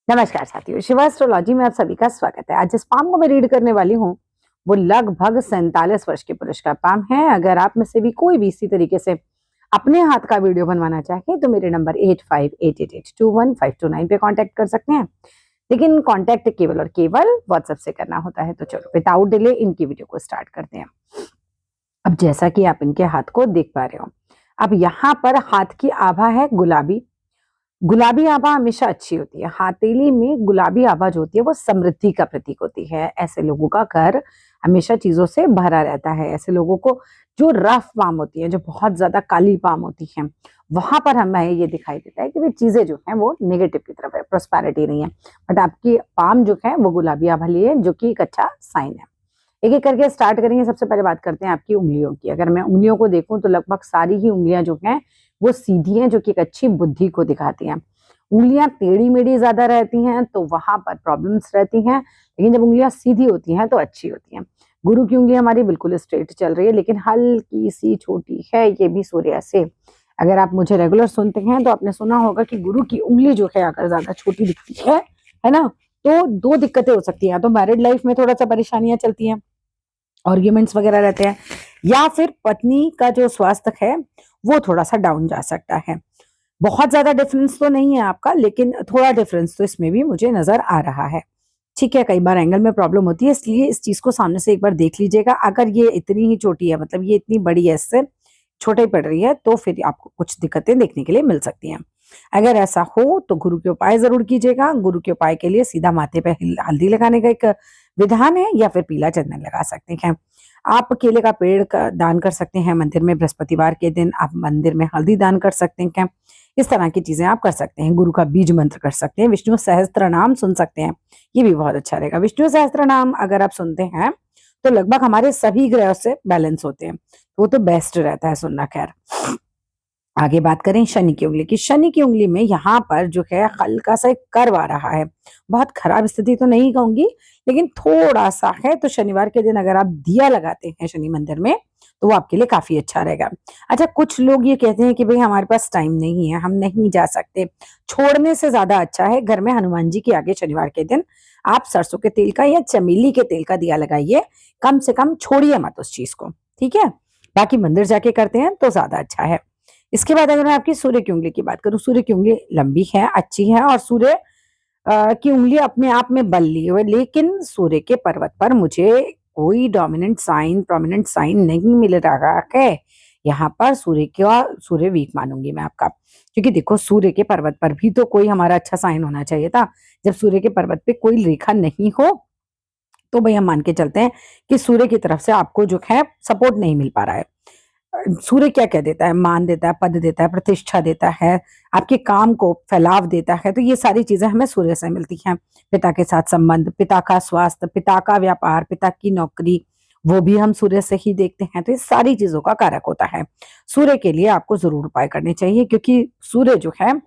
नमस्कार साथियों, शिवा एस्ट्रोलॉजी में आप सभी का स्वागत है। आज जिस पाम को मैं रीड करने वाली हूँ वो लगभग 47 वर्ष के पुरुष का पाम है। अगर आप में से भी कोई भी इसी तरीके से अपने हाथ का वीडियो बनवाना चाहे तो मेरे नंबर 8588821529 पे कांटेक्ट कर सकते हैं, लेकिन कांटेक्ट केवल और केवल व्हाट्सएप से करना होता है। तो चलो विदाउट डिले इनकी वीडियो को स्टार्ट करते हैं। अब जैसा कि आप इनके हाथ को देख पा रहे हो, अब यहाँ पर हाथ की आभा है गुलाबी। गुलाबी आभा हमेशा अच्छी होती है। हथेली में गुलाबी आभा जो होती है वो समृद्धि का प्रतीक होती है। ऐसे लोगों का घर हमेशा चीजों से भरा रहता है। ऐसे लोगों को जो रफ पाम होती है, जो बहुत ज्यादा काली पाम होती है, वहां पर हमें ये दिखाई देता है कि वे चीजें जो है वो नेगेटिव की तरफ है, प्रोस्पेरिटी नहीं है। बट आपकी पाम जो है वो गुलाबी आभा लिए, जो कि एक अच्छा साइन है। एक एक करके स्टार्ट करेंगे। सबसे पहले बात करते हैं आपकी उंगलियों की। अगर मैं उंगलियों को देखूं तो लगभग सारी ही उंगलियां जो हैं वो सीधी हैं, जो कि एक अच्छी बुद्धि को दिखाती हैं। उंगलियां टेढ़ी मेढ़ी ज्यादा रहती हैं तो वहां पर प्रॉब्लम्स रहती हैं, लेकिन जब उंगलियां सीधी होती हैं तो अच्छी होती हैं। गुरु की उंगली हमारी बिल्कुल स्ट्रेट चल रही है, लेकिन हल्की सी छोटी है, ये भी सूर्य से। अगर आप मुझे रेगुलर सुनते हैं तो आपने सुना होगा कि गुरु की उंगली जो है अगर ज्यादा छोटी दिखती है ना, तो दो दिक्कतें हो सकती हैं। तो मैरिड लाइफ में थोड़ा सा परेशानियां चलती हैं, आर्ग्यूमेंट्स वगैरह रहते हैं, या फिर पत्नी का जो स्वास्थ्य है वो थोड़ा सा डाउन जा सकता है। बहुत ज्यादा डिफरेंस तो नहीं है आपका, लेकिन थोड़ा डिफरेंस तो इसमें भी मुझे नजर आ रहा है। ठीक है, कई बार एंगल में प्रॉब्लम होती है, इसलिए इस चीज को सामने से एक बार देख लीजिएगा। अगर ये इतनी ही छोटी है, मतलब ये इतनी बड़ी है, इससे छोटी पड़ रही है, तो फिर आपको कुछ दिक्कतें देखने के लिए मिल सकती हैं। अगर ऐसा हो तो गुरु के उपाय जरूर कीजिएगा। गुरु के उपाय के लिए सीधा माथे पे हल्दी लगाने का एक विधान है, या फिर पीला चंदन लगा सकते हैं। आप केले का पेड़ का दान कर सकते हैं मंदिर में। बृहस्पतिवार के दिन आप मंदिर में हल्दी दान कर सकते हैं। इस तरह की चीजें आप कर सकते हैं। गुरु का बीज मंत्र कर सकते हैं। विष्णु सहस्त्र नाम सुन सकते हैं, ये भी बहुत अच्छा रहेगा। विष्णु सहस्त्र नाम अगर आप सुनते हैं तो लगभग हमारे सभी ग्रह से बैलेंस होते हैं, तो वो तो बेस्ट रहता है सुनना। खैर, आगे बात करें शनि की उंगली की। शनि की उंगली में यहाँ पर जो है हल्का सा एक कर्व आ रहा है। बहुत खराब स्थिति तो नहीं कहूंगी, लेकिन थोड़ा सा है। तो शनिवार के दिन अगर आप दिया लगाते हैं शनि मंदिर में तो वो आपके लिए काफी अच्छा रहेगा। अच्छा, कुछ लोग ये कहते हैं कि भाई हमारे पास टाइम नहीं है, हम नहीं जा सकते। छोड़ने से ज्यादा अच्छा है घर में हनुमान जी के आगे शनिवार के दिन आप सरसों के तेल का या चमेली के तेल का दिया लगाइए। कम से कम छोड़िए मत उस चीज को, ठीक है। बाकी मंदिर जाके करते हैं तो ज्यादा अच्छा है। इसके बाद अगर मैं आपकी सूर्य की उंगली की बात करूं, सूर्य की उंगली लंबी है, अच्छी है, और सूर्य की उंगली अपने आप में बल लिए हुए, लेकिन सूर्य के पर्वत पर मुझे कोई डोमिनेंट साइन, प्रोमिनेंट साइन नहीं मिल रहा है। यहाँ पर सूर्य वीक मानूंगी मैं आपका, क्योंकि देखो सूर्य के पर्वत पर भी तो कोई हमारा अच्छा साइन होना चाहिए था। जब सूर्य के पर्वत पे कोई रेखा नहीं हो तो भाई हम मान के चलते हैं कि सूर्य की तरफ से आपको जो है सपोर्ट नहीं मिल पा रहा है। सूर्य क्या क्या देता है? मान देता है, पद देता है, प्रतिष्ठा देता है, आपके काम को फैलाव देता है। तो ये सारी चीजें हमें सूर्य से मिलती हैं। पिता के साथ संबंध, पिता का स्वास्थ्य, पिता का व्यापार, पिता की नौकरी, वो भी हम सूर्य से ही देखते हैं। तो ये सारी चीजों का कारक होता है। सूर्य के लिए आपको जरूर उपाय करने चाहिए, क्योंकि सूर्य जो है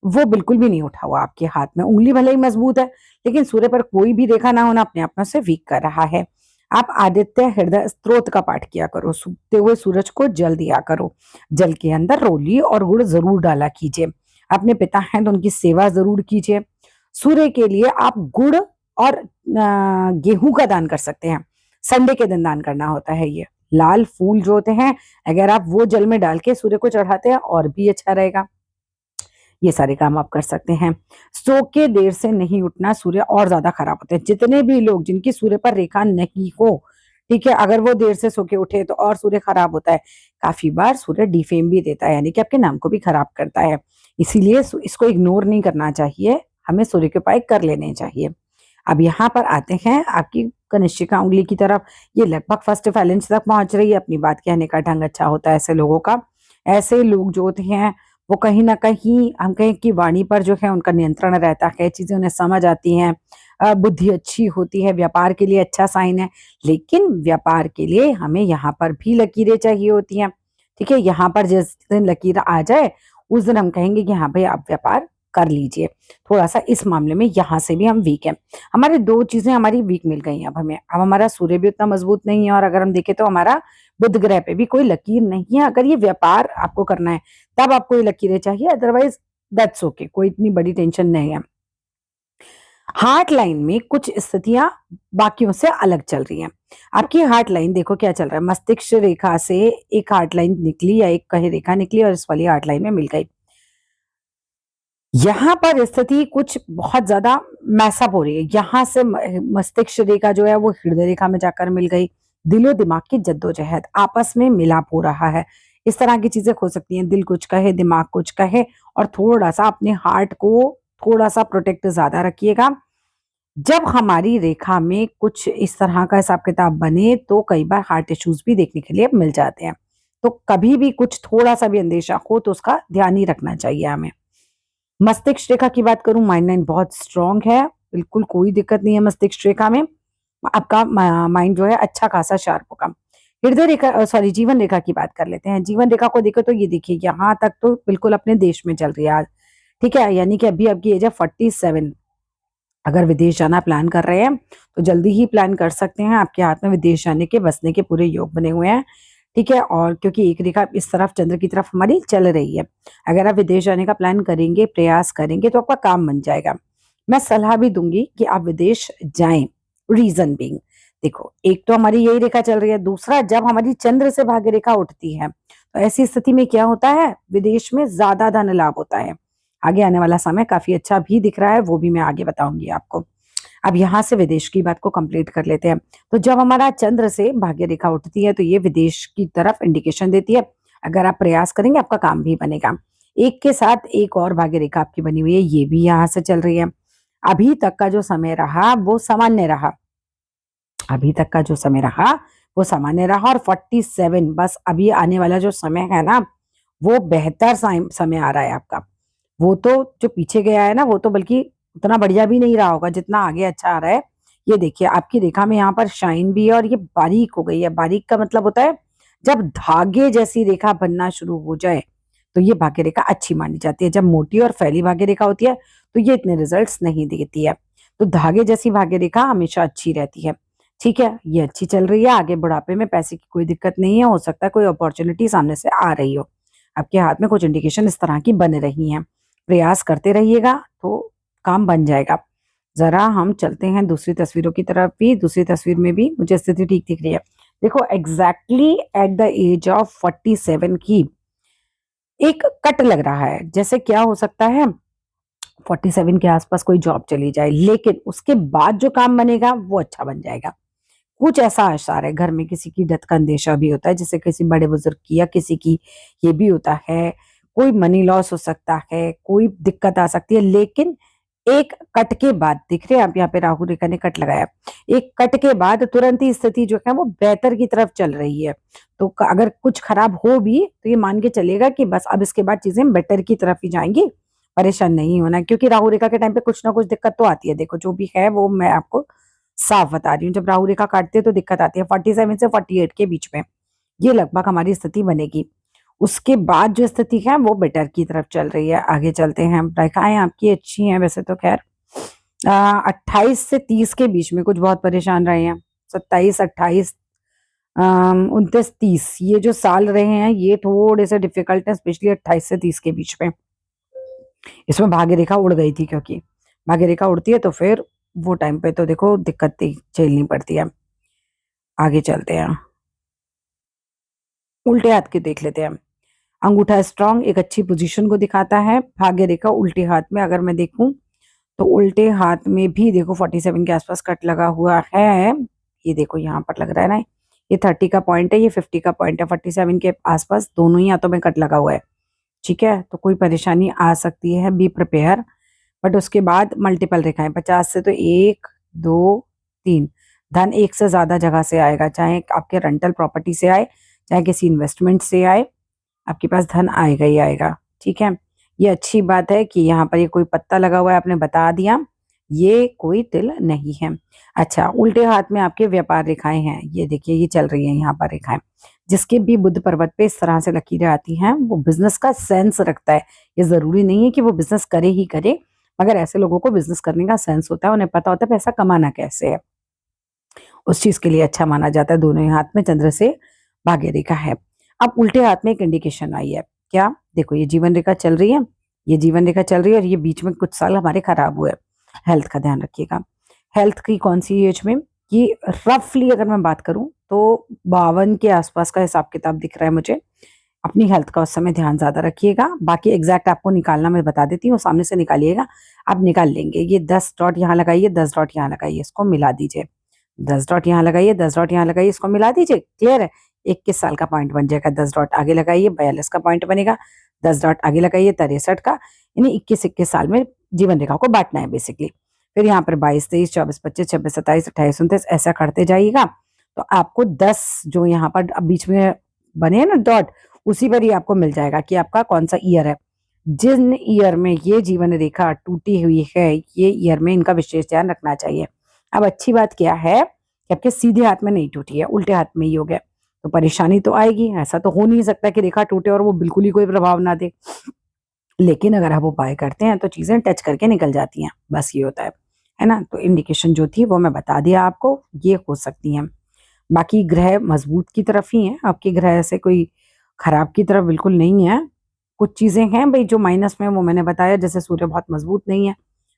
वो बिल्कुल भी नहीं उठा हुआ आपके हाथ में। उंगली भले ही मजबूत है, लेकिन सूर्य पर कोई भी रेखा ना होना अपने आप में उसे वीक कर रहा है। आप आदित्य हृदय स्तोत्र का पाठ किया करो। सूखते हुए सूरज को जल दिया करो। जल के अंदर रोली और गुड़ जरूर डाला कीजिए। अपने पिता हैं तो उनकी सेवा जरूर कीजिए। सूर्य के लिए आप गुड़ और गेहूं का दान कर सकते हैं। संडे के दिन दान करना होता है। ये लाल फूल जो होते हैं, अगर आप वो जल में डाल के सूर्य को चढ़ाते हैं और भी अच्छा रहेगा। ये सारे काम आप कर सकते हैं। सो के देर से नहीं उठना, सूर्य और ज्यादा खराब होते हैं। जितने भी लोग जिनकी सूर्य पर रेखा नहीं हो, ठीक है, अगर वो देर से सो के उठे तो और सूर्य खराब होता है। काफी बार सूर्य डिफेम भी देता है, यानी कि आपके नाम को भी खराब करता है। इसीलिए इसको इग्नोर नहीं करना चाहिए, हमें सूर्य के उपाय कर लेने चाहिए। अब यहाँ पर आते हैं आपकी कनिष्ठिका उंगली की तरफ। ये लगभग फर्स्ट फैलेंज तक पहुंच रही है। अपनी बात कहने का ढंग अच्छा होता है ऐसे लोगों का। ऐसे लोग जो होते हैं वो कहीं ना कहीं हम कहें कि वाणी पर जो है उनका नियंत्रण रहता है। चीजें उन्हें समझ आती हैं, बुद्धि अच्छी होती है। व्यापार के लिए अच्छा साइन है, लेकिन व्यापार के लिए हमें यहाँ पर भी लकीरें चाहिए होती हैं। ठीक है, यहाँ पर जिस दिन लकीर आ जाए उस दिन हम कहेंगे कि हाँ भाई आप व्यापार कर लीजिए। थोड़ा सा इस मामले में यहाँ से भी हम वीक हैं। हमारी दो चीजें हमारी वीक मिल गई हैं। अब हमारा सूर्य भी उतना मजबूत नहीं है, और अगर हम देखें तो हमारा बुध ग्रह पे भी कोई लकीर नहीं है। अगर ये व्यापार आपको करना है तब आपको ये लकीरें चाहिए, अदरवाइज दैट्स ओके, कोई इतनी बड़ी टेंशन नहीं है। हार्ट लाइन में कुछ स्थितियां बाकियों से अलग चल रही हैं। आपकी हार्ट लाइन देखो क्या चल रहा है, मस्तिष्क रेखा से एक हार्ट लाइन निकली या एक कहीं रेखा निकली और इस वाली हार्ट लाइन में मिल गई। यहाँ पर स्थिति कुछ बहुत ज्यादा मैसअप हो रही है। यहाँ से मस्तिष्क रेखा जो है वो हृदय रेखा में जाकर मिल गई। दिलो दिमाग की जद्दोजहद आपस में मिलाप हो रहा है। इस तरह की चीजें हो सकती हैं, दिल कुछ कहे दिमाग कुछ कहे। और थोड़ा सा अपने हार्ट को थोड़ा सा प्रोटेक्ट ज्यादा रखिएगा। जब हमारी रेखा में कुछ इस तरह का हिसाब किताब बने तो कई बार हार्ट इश्यूज भी देखने के लिए मिल जाते हैं। तो कभी भी कुछ थोड़ा सा भी अंदेशा हो तो उसका ध्यान ही रखना चाहिए हमें। मस्तिष्क रेखा की बात करूं, माइंड लाइन बहुत स्ट्रांग है, बिल्कुल कोई दिक्कत नहीं है मस्तिष्क रेखा में। आपका माइंड जो है अच्छा खासा शार्प होगा। हृदय रेखा सॉरी जीवन रेखा की बात कर लेते हैं। जीवन रेखा को देखो तो ये देखिए यहाँ तक तो बिल्कुल अपने देश में चल रही है आज। ठीक है, यानी कि अभी आपकी एज है 47। अगर विदेश जाना प्लान कर रहे हैं तो जल्दी ही प्लान कर सकते हैं। आपके हाथ में विदेश जाने के बसने के पूरे योग बने हुए हैं। ठीक है, और क्योंकि एक रेखा इस तरफ चंद्र की तरफ हमारी चल रही है, अगर आप विदेश जाने का प्लान करेंगे प्रयास करेंगे तो आपका काम बन जाएगा। मैं सलाह भी दूंगी कि आप विदेश जाएं। रीजन बीइंग, देखो एक तो हमारी यही रेखा चल रही है, दूसरा जब हमारी चंद्र से भाग्य रेखा उठती है तो ऐसी स्थिति में क्या होता है, विदेश में ज्यादा धन लाभ होता है। आगे आने वाला समय काफी अच्छा भी दिख रहा है, वो भी मैं आगे बताऊंगी आपको। अब यहाँ से विदेश की बात को कंप्लीट कर लेते हैं। तो जब हमारा चंद्र से भाग्य रेखा उठती है तो ये विदेश की तरफ इंडिकेशन देती है। अगर आप प्रयास करेंगे आपका काम भी बनेगा। एक के साथ एक और भाग्य रेखा आपकी बनी हुई है, ये भी यहाँ से चल रही है। अभी तक का जो समय रहा वो सामान्य रहा। अभी तक का जो समय रहा वो सामान्य रहा और 47 बस अभी आने वाला जो समय है ना वो बेहतर समय आ रहा है आपका। वो तो जो पीछे गया है ना वो तो बल्कि उतना बढ़िया भी नहीं रहा होगा जितना आगे अच्छा आ रहा है। ये देखिए आपकी रेखा में यहाँ पर शाइन भी है और ये बारीक हो गई है। बारीक का मतलब होता है जब धागे जैसी रेखा बनना शुरू हो जाए तो ये भाग्य रेखा अच्छी मानी जाती है। जब मोटी और फैली भाग्य रेखा होती है तो ये इतने रिजल्ट्स नहीं देती है। तो धागे जैसी भाग्य रेखा हमेशा अच्छी रहती है। ठीक है, ये अच्छी चल रही है। आगे बुढ़ापे में पैसे की कोई दिक्कत नहीं है, हो सकता है कोई अपॉर्चुनिटी सामने से आ रही हो। आपके हाथ में कुछ इंडिकेशन इस तरह की बन रही हैं। प्रयास करते रहिएगा तो काम बन जाएगा। जरा हम चलते हैं दूसरी तस्वीरों की तरफ भी। दूसरी तस्वीर में भी मुझे स्थिति ठीक दिख रही है। देखो exactly at the age of 47 की एक कट लग रहा है। जैसे क्या हो सकता है, 47 के आसपास कोई जॉब चली जाए लेकिन उसके बाद जो काम बनेगा वो अच्छा बन जाएगा। कुछ ऐसा आसार है। घर में किसी की डेथ का अंदेशा भी होता है, जैसे किसी बड़े बुजुर्ग की या किसी की, ये भी होता है। कोई मनी लॉस हो सकता है, कोई दिक्कत आ सकती है। लेकिन एक कट के बाद दिख रहे हैं आप यहाँ पे राहु रेखा ने कट लगाया, एक कट के बाद तुरंत ही स्थिति जो है वो बेहतर की तरफ चल रही है। तो अगर कुछ खराब हो भी तो ये मान के चलेगा कि बस अब इसके बाद चीजें बेटर की तरफ ही जाएंगी। परेशान नहीं होना, क्योंकि राहु रेखा के टाइम पे कुछ ना कुछ दिक्कत तो आती है। देखो जो भी है वो मैं आपको साफ बता रही हूँ। जब राहु रेखा काटते हैं तो दिक्कत आती है। 47 से 48 के बीच में ये लगभग हमारी स्थिति बनेगी। उसके बाद जो स्थिति है वो बेटर की तरफ चल रही है। आगे चलते हैं। रेखाएं आपकी अच्छी हैं वैसे तो खैर। 28 से 30 के बीच में कुछ बहुत परेशान रहे हैं। 27 28 29 30 ये जो साल रहे हैं ये थोड़े से डिफिकल्ट है, स्पेशली 28 से 30 के बीच में। इसमें भाग्य रेखा उड़ गई थी, क्योंकि भाग्य रेखा उड़ती है तो फिर वो टाइम पे तो देखो दिक्कत झेलनी पड़ती है। आगे चलते हैं, उल्टे हाथ के देख लेते हैं। अंगूठा स्ट्रांग एक अच्छी पोजीशन को दिखाता है। भाग्य रेखा उल्टे हाथ में अगर मैं देखूं तो उल्टे हाथ में भी देखो 47 के आसपास कट लगा हुआ है। ये देखो यहाँ पर लग रहा है ना, ये 30 का पॉइंट है, ये 50 का पॉइंट है। 47 के आसपास दोनों ही हाथों में कट लगा हुआ है। ठीक है, तो कोई परेशानी आ सकती है, बी प्रिपेयर। बट उसके बाद मल्टीपल रेखाएं 50 से तो 1 2 3 धन एक से ज्यादा जगह से आएगा, चाहे आपके रेंटल प्रॉपर्टी से आए चाहे किसी इन्वेस्टमेंट से आए, आपके पास धन आएगा ही आएगा। ठीक है, ये अच्छी बात है कि यहाँ पर ये कोई पत्ता लगा हुआ है, आपने बता दिया, ये कोई तिल नहीं है। अच्छा, उल्टे हाथ में आपके व्यापार रेखाएं हैं। ये देखिए ये चल रही है यहाँ पर रेखाएं। जिसके भी बुध पर्वत पे इस तरह से लकीरें आती हैं वो बिजनेस का सेंस रखता है। ये जरूरी नहीं है कि वो बिजनेस करे ही करे, मगर ऐसे लोगों को बिजनेस करने का सेंस होता है, उन्हें पता होता है पैसा कमाना कैसे है। उस चीज के लिए अच्छा माना जाता है। दोनों ही हाथ में चंद्र से भाग्य रेखा है। अब उल्टे हाथ में एक इंडिकेशन आई है। क्या, देखो ये जीवन रेखा चल रही है, ये जीवन रेखा चल रही है और ये बीच में कुछ साल हमारे खराब हुए। हेल्थ का ध्यान रखिएगा। हेल्थ की कौन सी एज में, ये रफली अगर मैं बात करूं तो 52 के आसपास का हिसाब किताब दिख रहा है मुझे। अपनी हेल्थ का उस समय ध्यान ज्यादा रखिएगा। बाकी एग्जैक्ट आपको निकालना मैं बता देती हूँ, सामने से निकालिएगा, आप निकाल लेंगे। ये 10 डॉट यहाँ लगाइए, 10 डॉट यहाँ लगाइए, इसको मिला दीजिए। 10 डॉट यहाँ लगाइए, 10 डॉट यहाँ लगाइए, इसको मिला दीजिए। क्लियर है? 21 साल का पॉइंट बन जाएगा। 10 डॉट आगे लगाइए, 42 का पॉइंट बनेगा। 10 डॉट आगे लगाइए, 63 का। यानी 21 साल में जीवन रेखा को बांटना है बेसिकली। फिर यहाँ पर 22, 23, 24, 25, 26, 27, 28, 29 ऐसा करते जाइएगा। तो आपको 10 जो यहाँ पर अब बीच में बने हैं ना डॉट, उसी पर ही आपको मिल जाएगा कि आपका कौन सा ईयर है। जिन ईयर में ये जीवन रेखा टूटी हुई है, ये ईयर में इनका विशेष ध्यान रखना चाहिए। अब अच्छी बात क्या है कि आपके सीधे हाथ में नहीं टूटी है, उल्टे हाथ में ही हो गया, तो परेशानी तो आएगी। ऐसा तो हो नहीं सकता कि रेखा टूटे और वो बिल्कुल ही कोई प्रभाव ना दे। लेकिन अगर आप उपाय करते हैं तो चीजें टच करके निकल जाती हैं, बस ये होता है ना। तो इंडिकेशन जो थी वो मैं बता दिया आपको, ये हो सकती हैं। बाकी ग्रह मजबूत की तरफ ही है, आपके ग्रह ऐसे कोई खराब की तरफ बिल्कुल नहीं है। कुछ चीजें हैं भाई जो माइनस में, वो मैंने बताया, जैसे सूर्य बहुत मजबूत नहीं है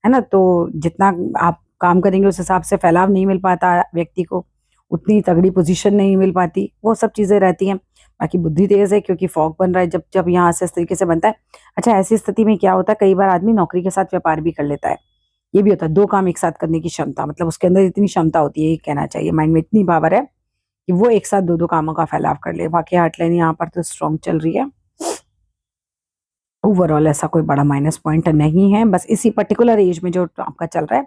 ना, तो जितना आप काम करेंगे उस हिसाब से फैलाव नहीं मिल पाता व्यक्ति को, उतनी तगड़ी पोजीशन नहीं मिल पाती, वो सब चीजें रहती हैं। बाकी बुद्धि तेज है क्योंकि फॉग बन रहा है, जब जब यहाँ से इस तरीके से बनता है। अच्छा, ऐसी स्थिति में क्या होता है, कई बार आदमी नौकरी के साथ व्यापार भी कर लेता है। ये भी होता है, दो काम एक साथ करने की क्षमता, मतलब उसके अंदर इतनी क्षमता होती है, ये कहना चाहिए, माइंड में इतनी पावर है कि वो एक साथ दो दो कामों का फैलाव कर ले। बाकी हार्टलाइन यहाँ पर तो स्ट्रॉन्ग चल रही है। ओवरऑल ऐसा कोई बड़ा माइनस पॉइंट नहीं है, बस इसी पर्टिकुलर एज में जो आपका चल रहा है,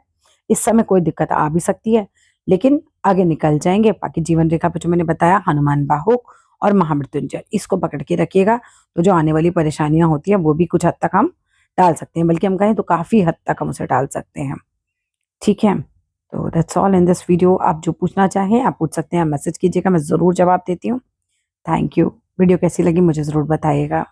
इस समय कोई दिक्कत आ भी सकती है, लेकिन आगे निकल जाएंगे। बाकी जीवन रेखा पे जो मैंने बताया, हनुमान बाहुक और महामृत्युंजय, इसको पकड़ के रखिएगा, तो जो आने वाली परेशानियां होती है वो भी कुछ हद तक हम टाल सकते हैं, बल्कि हम कहें तो काफी हद तक हम उसे टाल सकते हैं। ठीक है, तो that's all in this video. आप जो पूछना चाहें आप पूछ सकते हैं, मैसेज कीजिएगा, मैं जरूर जवाब देती हूँ। Thank you. वीडियो कैसी लगी मुझे जरूर बताइएगा।